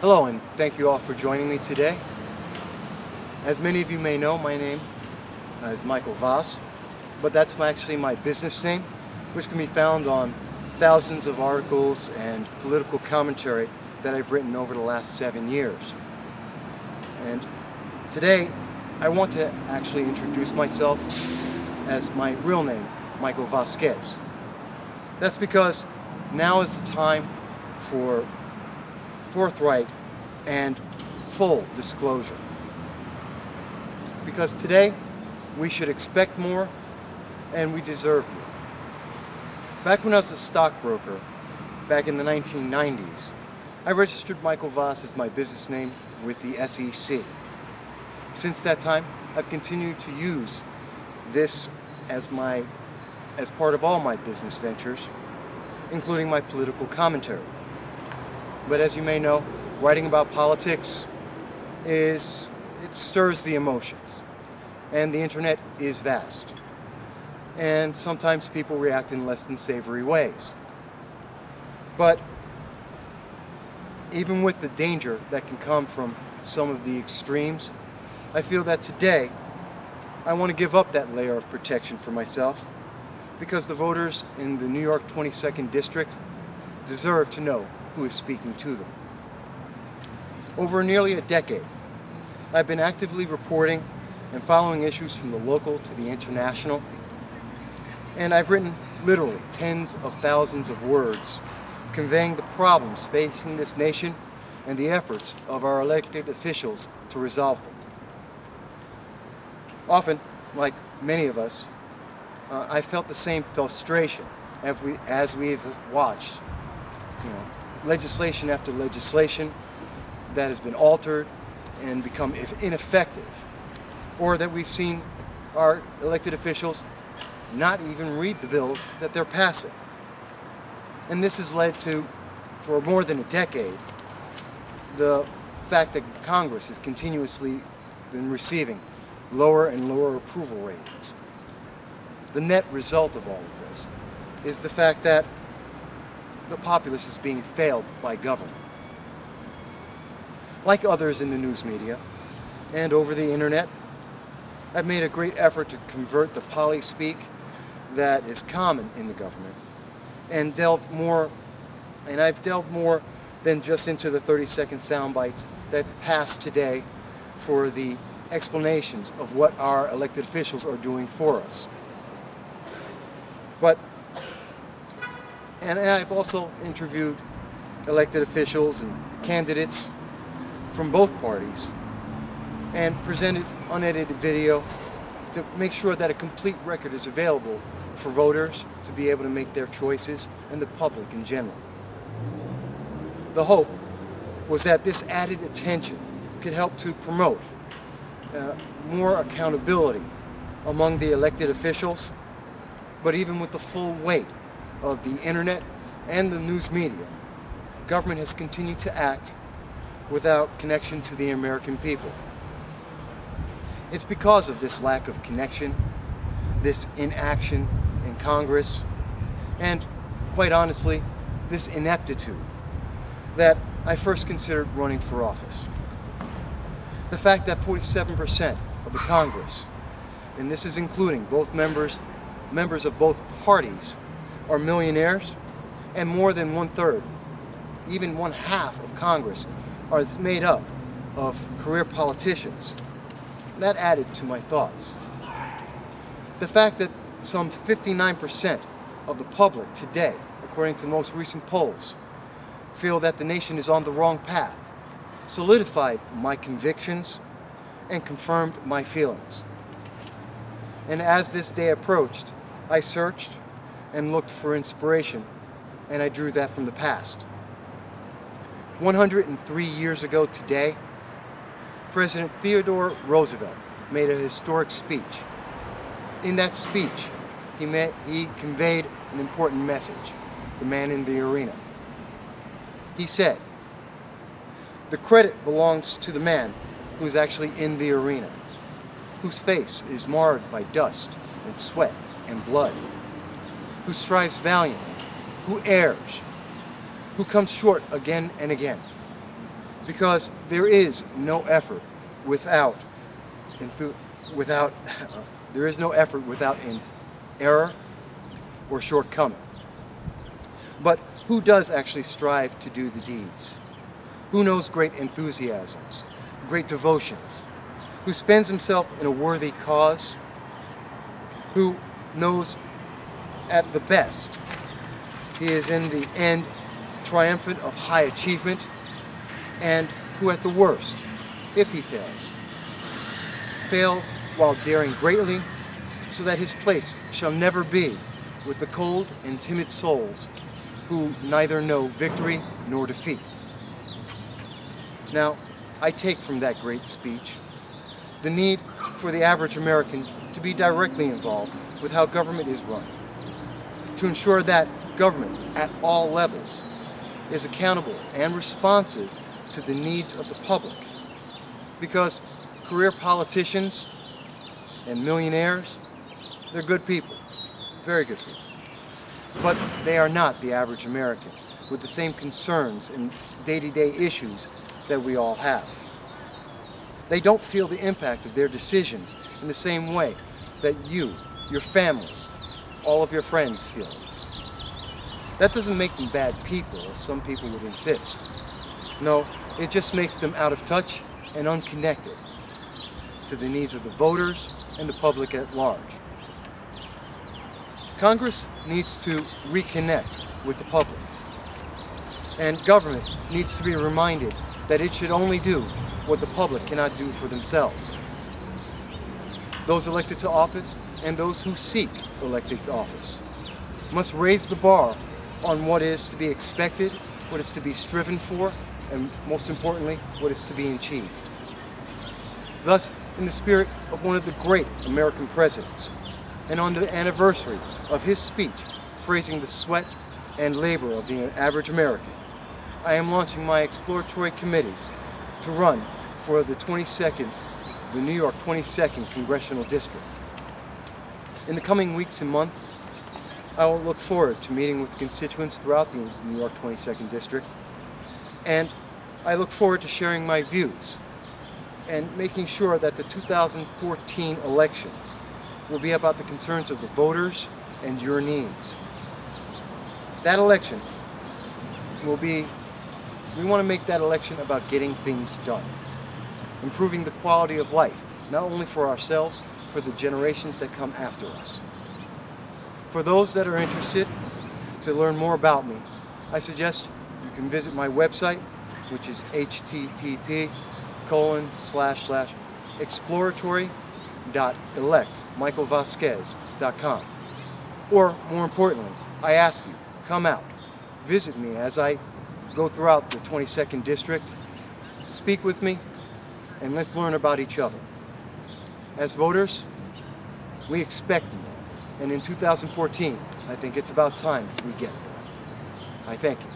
Hello, and thank you all for joining me today. As many of you may know, my name is Michael Vass, but that's actually my business name, which can be found on thousands of articles and political commentary that I've written over the last 7 years. And today, I want to actually introduce myself as my real name, Michael Vasquez. That's because now is the time for forthright and full disclosure. Because today, we should expect more and we deserve more. Back when I was a stockbroker, back in the 1990s, I registered Michael Vass as my business name with the SEC. Since that time, I've continued to use this as part of all my business ventures, including my political commentary. But as you may know, writing about politics it stirs the emotions, and the internet is vast. And sometimes people react in less than savory ways. But even with the danger that can come from some of the extremes, I feel that today I want to give up that layer of protection for myself, because the voters in the New York 22nd District deserve to know who is speaking to them. Over nearly a decade, I've been actively reporting and following issues from the local to the international, and I've written literally tens of thousands of words conveying the problems facing this nation and the efforts of our elected officials to resolve them. Often, like many of us, I felt the same frustration as we've watched, legislation after legislation that has been altered and become ineffective, or that we've seen our elected officials not even read the bills that they're passing. And this has led to, for more than a decade, the fact that Congress has continuously been receiving lower and lower approval ratings. The net result of all of this is the fact that the populace is being failed by government. Like others in the news media and over the internet, I've made a great effort to convert the poly-speak that is common in the government and I've delved more than just into the 30-second sound bites that passed today for the explanations of what our elected officials are doing for us. And I've also interviewed elected officials and candidates from both parties and presented unedited video to make sure that a complete record is available for voters to be able to make their choices and the public in general. The hope was that this added attention could help to promote more accountability among the elected officials, but even with the full weight of the internet and the news media, government has continued to act without connection to the American people. It's because of this lack of connection, this inaction in Congress, and quite honestly, this ineptitude, that I first considered running for office. The fact that 47% of the Congress, and this is including both members of both parties, are millionaires, and more than 1/3, even 1/2 of Congress is made up of career politicians. That added to my thoughts. The fact that some 59% of the public today, according to the most recent polls, feel that the nation is on the wrong path, solidified my convictions and confirmed my feelings. And as this day approached, I searched and looked for inspiration, and I drew that from the past. 103 years ago today, President Theodore Roosevelt made a historic speech. In that speech, he conveyed an important message, the man in the arena. He said, "The credit belongs to the man who's actually in the arena, whose face is marred by dust and sweat and blood, who strives valiantly, who errs, who comes short again and again. because there is no effort without an error or shortcoming. But who does actually strive to do the deeds? Who knows great enthusiasms, great devotions? Who spends himself in a worthy cause? Who knows at the best he is in the end triumphant of high achievement, and who at the worst, if he fails while daring greatly, so that his place shall never be with the cold and timid souls who neither know victory nor defeat. Now, I take from that great speech the need for the average American to be directly involved with how government is run, to ensure that government at all levels is accountable and responsive to the needs of the public. Because career politicians and millionaires, they're good people, very good people. But they are not the average American with the same concerns and day-to-day issues that we all have. They don't feel the impact of their decisions in the same way that you, your family, all of your friends feel. That doesn't make them bad people, as some people would insist. No, it just makes them out of touch and unconnected to the needs of the voters and the public at large. Congress needs to reconnect with the public, and government needs to be reminded that it should only do what the public cannot do for themselves. Those elected to office and those who seek elected office must raise the bar on what is to be expected, what is to be striven for, and most importantly, what is to be achieved. Thus, in the spirit of one of the great American presidents, and on the anniversary of his speech praising the sweat and labor of the average American, I am launching my exploratory committee to run for the New York 22nd Congressional District. In the coming weeks and months, I will look forward to meeting with constituents throughout the New York 22nd District, and I look forward to sharing my views and making sure that the 2014 election will be about the concerns of the voters and your needs. That election will be, we want to make that election about getting things done, improving the quality of life, not only for ourselves, for the generations that come after us. For those that are interested to learn more about me, I suggest you can visit my website, which is http://exploratory.electmichaelvasquez.com. Or, more importantly, I ask you, come out, visit me as I go throughout the 22nd District, speak with me, and let's learn about each other. As voters, we expect more. And in 2014, I think it's about time we get it. I thank you.